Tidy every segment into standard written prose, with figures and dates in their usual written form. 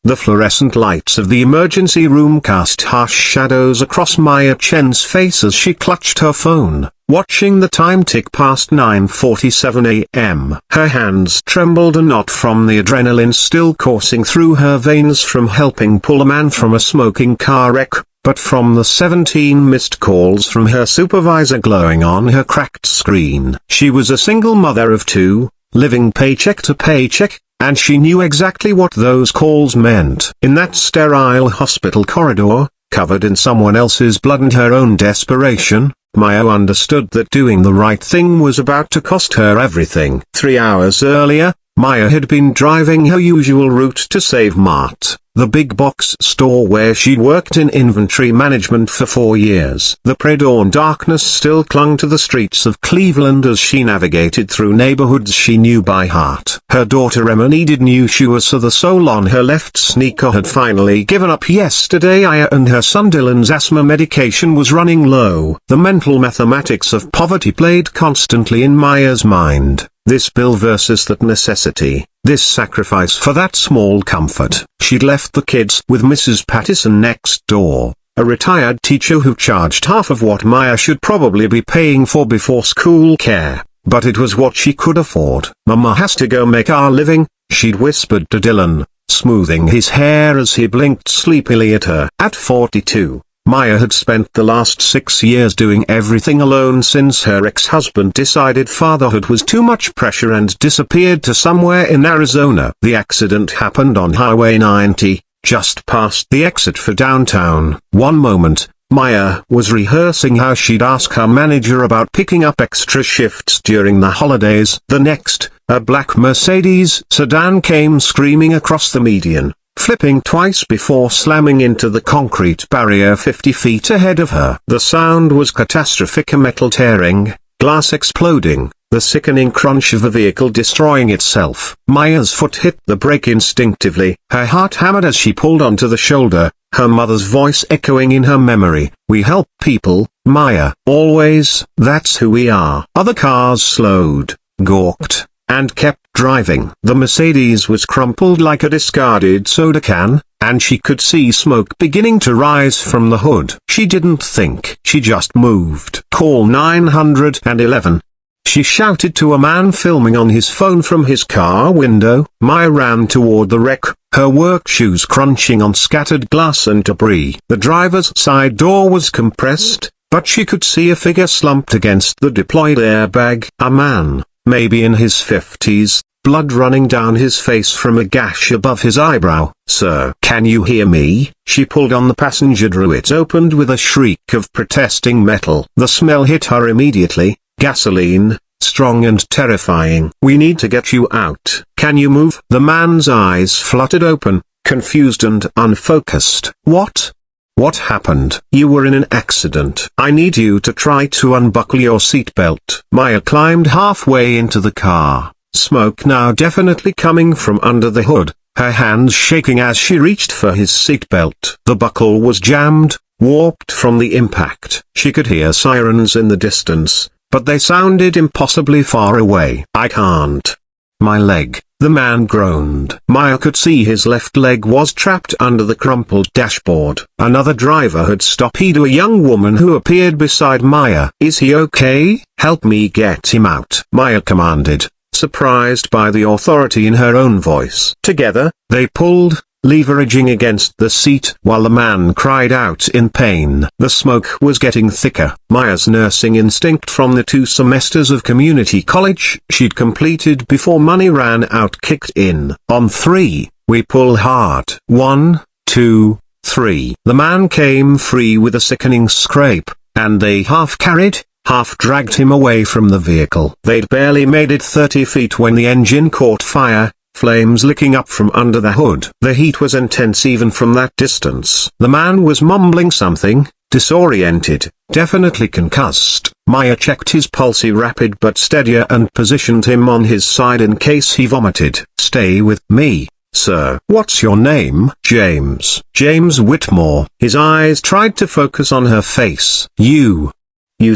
The fluorescent lights of the emergency room cast harsh shadows across Maya Chen's face as she clutched her phone, watching the time tick past 9:47 a.m. Her hands trembled, and not from the adrenaline still coursing through her veins from helping pull a man from a smoking car wreck, but from the 17 missed calls from her supervisor glowing on her cracked screen. She was a single mother of two, living paycheck to paycheck, and she knew exactly what those calls meant. In that sterile hospital corridor, covered in someone else's blood and her own desperation, Maya understood that doing the right thing was about to cost her everything. 3 hours earlier, Maya had been driving her usual route to Save Mart, the big box store where she'd worked in inventory management for 4 years. The pre-dawn darkness still clung to the streets of Cleveland as she navigated through neighborhoods she knew by heart. Her daughter Emma needed new shoes, so the sole on her left sneaker had finally given up yesterday, and her son Dylan's asthma medication was running low. The mental mathematics of poverty played constantly in Maya's mind. This bill versus that necessity, this sacrifice for that small comfort. She'd left the kids with Mrs. Pattison next door, a retired teacher who charged half of what Maya should probably be paying for before school care, but it was what she could afford. "Mama has to go make our living," she'd whispered to Dylan, smoothing his hair as he blinked sleepily at her. At 42, Maya had spent the last 6 years doing everything alone since her ex-husband decided fatherhood was too much pressure and disappeared to somewhere in Arizona. The accident happened on Highway 90, just past the exit for downtown. One moment, Maya was rehearsing how she'd ask her manager about picking up extra shifts during the holidays. The next, a black Mercedes sedan came screaming across the median, flipping twice before slamming into the concrete barrier 50 feet ahead of her. The sound was catastrophic, a metal tearing, glass exploding, the sickening crunch of the vehicle destroying itself. Maya's foot hit the brake instinctively, her heart hammered as she pulled onto the shoulder, her mother's voice echoing in her memory. "We help people, Maya. Always, that's who we are." Other cars slowed, gawked, and kept driving. The Mercedes was crumpled like a discarded soda can, and she could see smoke beginning to rise from the hood. She didn't think. She just moved. "Call 911. She shouted to a man filming on his phone from his car window. Maya ran toward the wreck, her work shoes crunching on scattered glass and debris. The driver's side door was compressed, but she could see a figure slumped against the deployed airbag. A man, maybe in his 50s, blood running down his face from a gash above his eyebrow. "Sir, can you hear me?" She pulled on the passenger door. It opened with a shriek of protesting metal. The smell hit her immediately, gasoline, strong and terrifying. "We need to get you out. Can you move?" The man's eyes fluttered open, confused and unfocused. What happened?" "You were in an accident. I need you to try to unbuckle your seatbelt." Maya climbed halfway into the car, smoke now definitely coming from under the hood, her hands shaking as she reached for his seatbelt. The buckle was jammed, warped from the impact. She could hear sirens in the distance, but they sounded impossibly far away. "I can't. My leg," the man groaned. Maya could see his left leg was trapped under the crumpled dashboard. Another driver had stopped a young woman who appeared beside Maya. "Is he okay? Help me get him out," Maya commanded, surprised by the authority in her own voice. Together, they pulled, leveraging against the seat while the man cried out in pain. The smoke was getting thicker. Maya's nursing instinct from the 2 semesters of community college she'd completed before money ran out kicked in. "On 3, we pull hard. 1, 2, 3. The man came free with a sickening scrape, and they half carried, half dragged him away from the vehicle. They'd barely made it 30 feet when the engine caught fire, flames licking up from under the hood. The heat was intense even from that distance. The man was mumbling something, disoriented, definitely concussed. Maya checked his pulse, rapid but steadier, and positioned him on his side in case he vomited. "Stay with me, sir." "What's your name?" "James." "James Whitmore." His eyes tried to focus on her face. You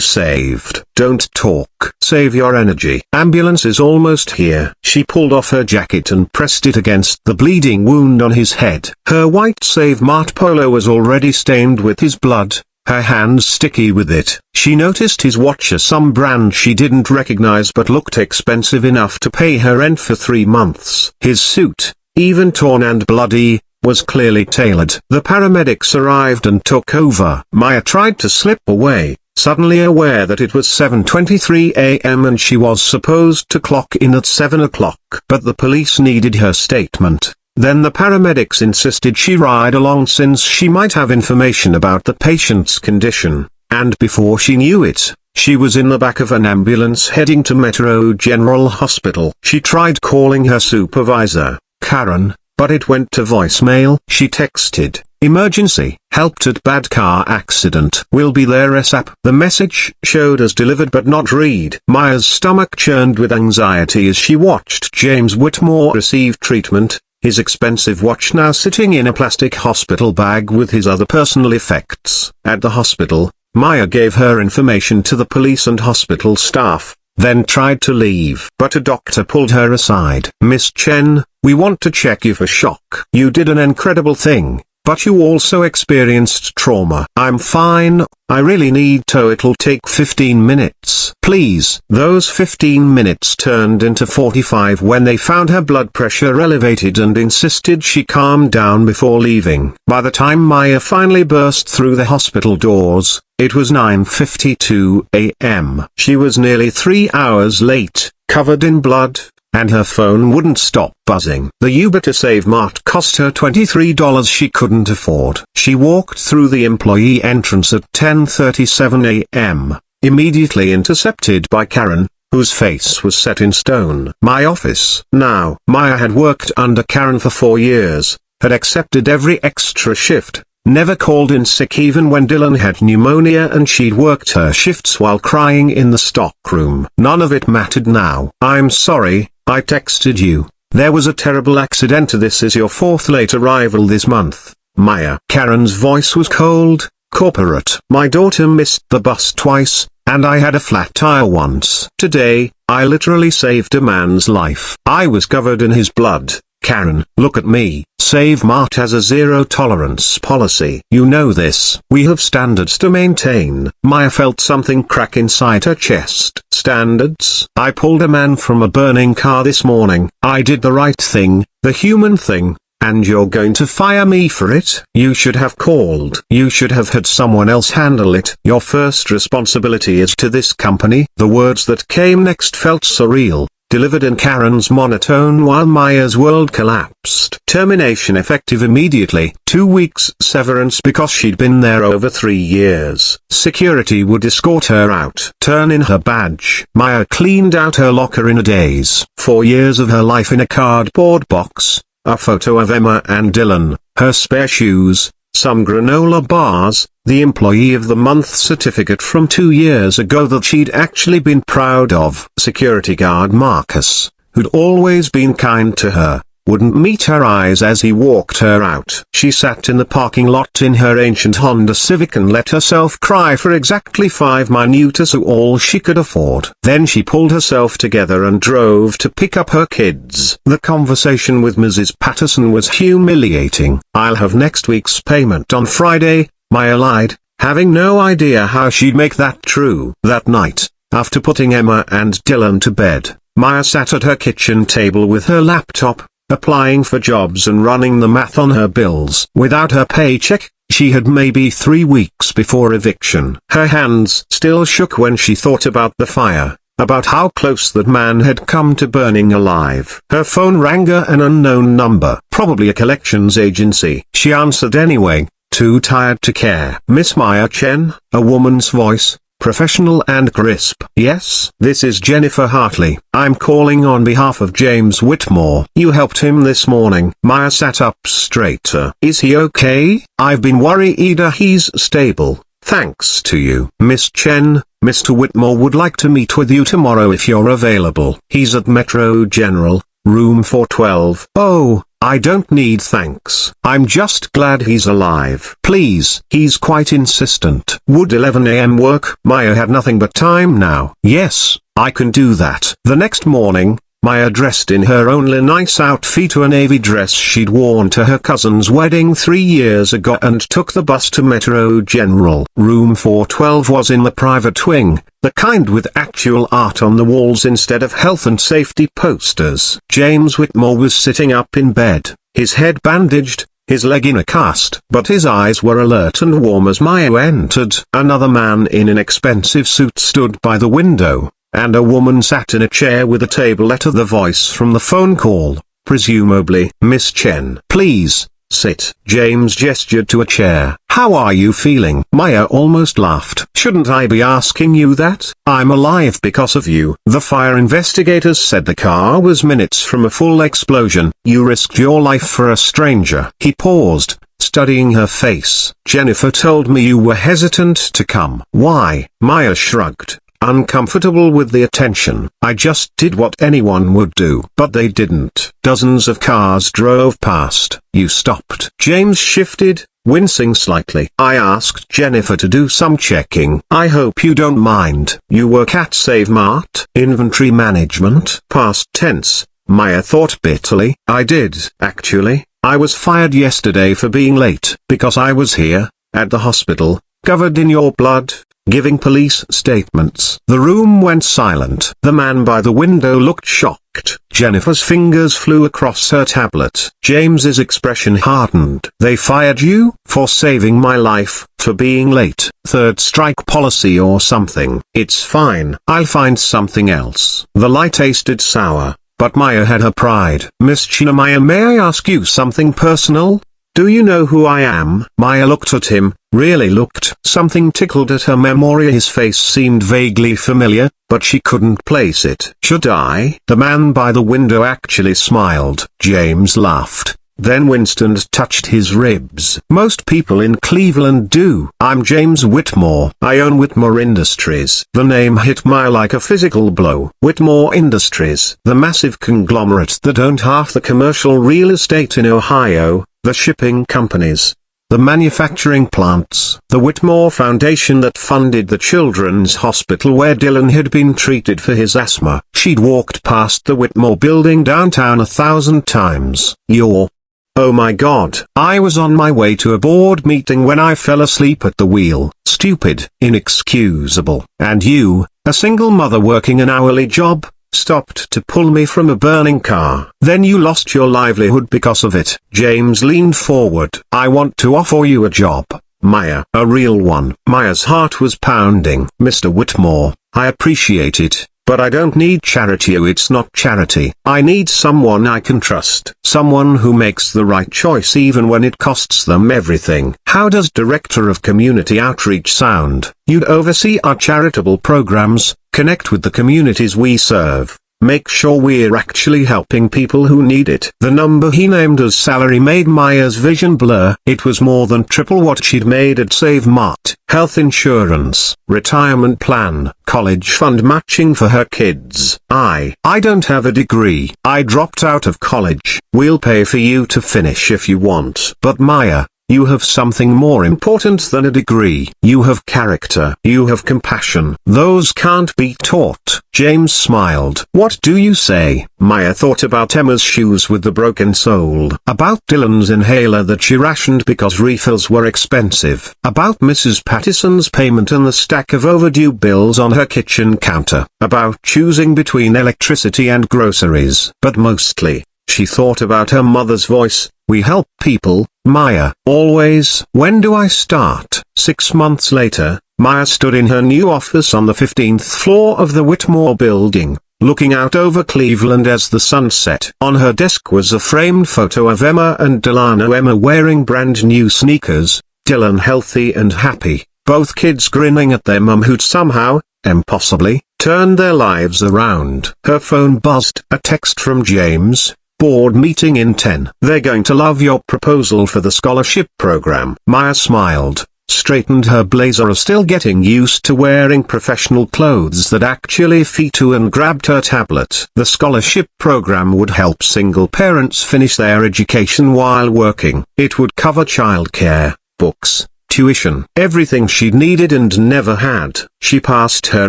saved Don't talk. Save your energy. Ambulance is almost here. She pulled off her jacket and pressed it against the bleeding wound on his head. Her white Save Mart polo was already stained with his blood, her hands sticky with it. She noticed his watch, some brand she didn't recognize but looked expensive enough to pay her rent for 3 months. His suit, even torn and bloody, was clearly tailored. The paramedics arrived and took over. Maya tried to slip away, suddenly aware that it was 7:23 a.m. and she was supposed to clock in at 7 o'clock. But the police needed her statement. Then the paramedics insisted she ride along since she might have information about the patient's condition, and before she knew it, she was in the back of an ambulance heading to Metro General Hospital. She tried calling her supervisor, Karen, but it went to voicemail. She texted, "Emergency, helped at bad car accident. Will be there ASAP." The message showed as delivered but not read. Maya's stomach churned with anxiety as she watched James Whitmore receive treatment, his expensive watch now sitting in a plastic hospital bag with his other personal effects. At the hospital, Maya gave her information to the police and hospital staff, then tried to leave. But a doctor pulled her aside. "Miss Chen, we want to check you for shock. You did an incredible thing, but you also experienced trauma." "I'm fine, I really need to. It'll take 15 minutes. Please." Those 15 minutes turned into 45 when they found her blood pressure elevated and insisted she calm down before leaving. By the time Maya finally burst through the hospital doors, it was 9:52 a.m. She was nearly 3 hours late, covered in blood, and her phone wouldn't stop buzzing. The Uber to Save Mart cost her $23 she couldn't afford. She walked through the employee entrance at 10:37 a.m., immediately intercepted by Karen, whose face was set in stone. "My office." Now, Maya had worked under Karen for 4 years, had accepted every extra shift, never called in sick even when Dylan had pneumonia, and she'd worked her shifts while crying in the stockroom. None of it mattered now. "I'm sorry, I texted you. There was a terrible accident. This is your 4th late arrival this month, Maya." Karen's voice was cold, corporate. "My daughter missed the bus twice, and I had a flat tire once. Today, I literally saved a man's life. I was covered in his blood. Karen, look at me." Save Mart has a zero-tolerance policy. You know this. We have standards to maintain. Maya felt something crack inside her chest. Standards? I pulled a man from a burning car this morning. I did the right thing, the human thing, and you're going to fire me for it? You should have called. You should have had someone else handle it. Your first responsibility is to this company. The words that came next felt surreal, delivered in Karen's monotone while Maya's world collapsed. Termination effective immediately. 2 weeks severance because she'd been there over 3 years. Security would escort her out. Turn in her badge. Maya cleaned out her locker in a daze. 4 years of her life in a cardboard box, a photo of Emma and Dylan, her spare shoes, some granola bars, the Employee of the Month certificate from 2 years ago that she'd actually been proud of. Security guard Marcus, who'd always been kind to her, wouldn't meet her eyes as he walked her out. She sat in the parking lot in her ancient Honda Civic and let herself cry for exactly 5 minutes, so all she could afford. Then she pulled herself together and drove to pick up her kids. The conversation with Mrs. Patterson was humiliating. "I'll have next week's payment on Friday," Maya lied, having no idea how she'd make that true. That night, after putting Emma and Dylan to bed, Maya sat at her kitchen table with her laptop, applying for jobs and running the math on her bills. Without her paycheck, she had maybe 3 weeks before eviction. Her hands still shook when she thought about the fire, about how close that man had come to burning alive. Her phone rang, an unknown number, probably a collections agency. She answered anyway, too tired to care. "Miss Maya Chen?" A woman's voice, professional and crisp. "Yes, this is Jennifer Hartley. I'm calling on behalf of James Whitmore. You helped him this morning." Maya sat up straighter. "Is he okay?" "I've been worried. He's stable, thanks to you." "Miss Chen, Mr. Whitmore would like to meet with you tomorrow if you're available. He's at Metro General, Room 412. Oh, I don't need thanks. I'm just glad he's alive. Please. He's quite insistent. Would 11 a.m. work? Maya had nothing but time now. Yes, I can do that. The next morning, Maya dressed in her only nice outfit to a navy dress she'd worn to her cousin's wedding 3 years ago and took the bus to Metro General. Room 412 was in the private wing, the kind with actual art on the walls instead of health and safety posters. James Whitmore was sitting up in bed, his head bandaged, his leg in a cast. But his eyes were alert and warm as Maya entered. Another man in an expensive suit stood by the window, and a woman sat in a chair with a table letter. The voice from the phone call, presumably Miss Chen. Please, sit. James gestured to a chair. How are you feeling? Maya almost laughed. Shouldn't I be asking you that? I'm alive because of you. The fire investigators said the car was minutes from a full explosion. You risked your life for a stranger. He paused, studying her face. Jennifer told me you were hesitant to come. Why? Maya shrugged, uncomfortable with the attention. I just did what anyone would do. But they didn't. Dozens of cars drove past. You stopped. James shifted, wincing slightly. I asked Jennifer to do some checking. I hope you don't mind. You work at Save Mart? Inventory management? Past tense. Maya thought bitterly. I did. Actually, I was fired yesterday for being late. Because I was here, at the hospital, covered in your blood, giving police statements. The room went silent. The man by the window looked shocked. Jennifer's fingers flew across her tablet. James's expression hardened. They fired you? For saving my life, for being late. Third strike policy or something. It's fine. I'll find something else. The light tasted sour, but Maya had her pride. Miss Chen, Maya, may I ask you something personal? Do you know who I am? Maya looked at him, really looked. Something tickled at her memory. His face seemed vaguely familiar, but she couldn't place it. Should I? The man by the window actually smiled. James laughed, then winced and touched his ribs. Most people in Cleveland do. I'm James Whitmore. I own Whitmore Industries. The name hit Maya like a physical blow. Whitmore Industries, the massive conglomerate that owned half the commercial real estate in Ohio, the shipping companies, the manufacturing plants, the Whitmore Foundation that funded the children's hospital where Dylan had been treated for his asthma. She'd walked past the Whitmore building downtown 1,000 times. Oh my God. I was on my way to a board meeting when I fell asleep at the wheel. Stupid, inexcusable. And you, a single mother working an hourly job, stopped to pull me from a burning car. Then you lost your livelihood because of it. James leaned forward. I want to offer you a job, Maya. A real one. Maya's heart was pounding. Mr. Whitmore, I appreciate it, but I don't need charity. Oh, it's not charity. I need someone I can trust. Someone who makes the right choice even when it costs them everything. How does Director of Community Outreach sound? You'd oversee our charitable programs, connect with the communities we serve, make sure we're actually helping people who need it. The number he named as salary made Maya's vision blur. It was more than triple what she'd made at Save Mart. Health insurance, retirement plan, college fund matching for her kids. I don't have a degree. I dropped out of college. We'll pay for you to finish if you want. But Maya, you have something more important than a degree. You have character. You have compassion. Those can't be taught. James smiled. What do you say? Maya thought about Emma's shoes with the broken sole. About Dylan's inhaler that she rationed because refills were expensive. About Mrs. Pattison's payment and the stack of overdue bills on her kitchen counter. About choosing between electricity and groceries. But mostly, she thought about her mother's voice. We help people, Maya, always. When do I start? 6 months later, Maya stood in her new office on the 15th floor of the Whitmore building, looking out over Cleveland as the sun set. On her desk was a framed photo of Emma and Delano. Emma wearing brand new sneakers, Dylan healthy and happy, both kids grinning at their mum who'd somehow, impossibly, turned their lives around. Her phone buzzed. A text from James. Board meeting in 10. They're going to love your proposal for the scholarship program. Maya smiled. straightened her blazer, still getting used to wearing professional clothes that actually fit her, and grabbed her tablet. The scholarship program would help single parents finish their education while working. It would cover childcare, books, tuition, everything she needed and never had. She passed her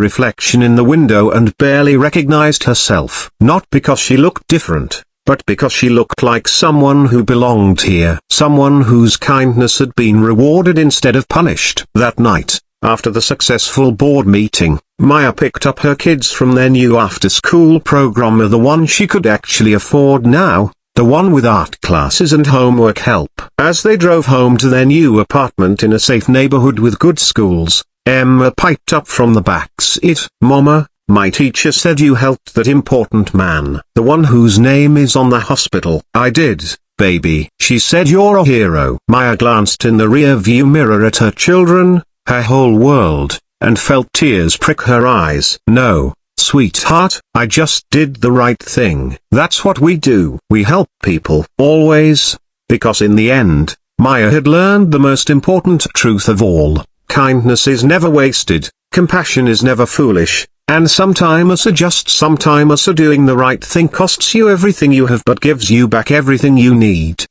reflection in the window and barely recognized herself. Not because she looked different, but because she looked like someone who belonged here. Someone whose kindness had been rewarded instead of punished. That night, after the successful board meeting, Maya picked up her kids from their new after-school program, the one she could actually afford now. The one with art classes and homework help. As they drove home to their new apartment in a safe neighborhood with good schools, Emma piped up from the back seat, "Mama, my teacher said you helped that important man, the one whose name is on the hospital." "I did, baby." "She said you're a hero." Maya glanced in the rear-view mirror at her children, her whole world, and felt tears prick her eyes. "No, sweetheart, I just did the right thing." That's what we do. We help people, always, because in the end, Maya had learned the most important truth of all. Kindness is never wasted, compassion is never foolish, and sometimes doing the right thing costs you everything you have but gives you back everything you need.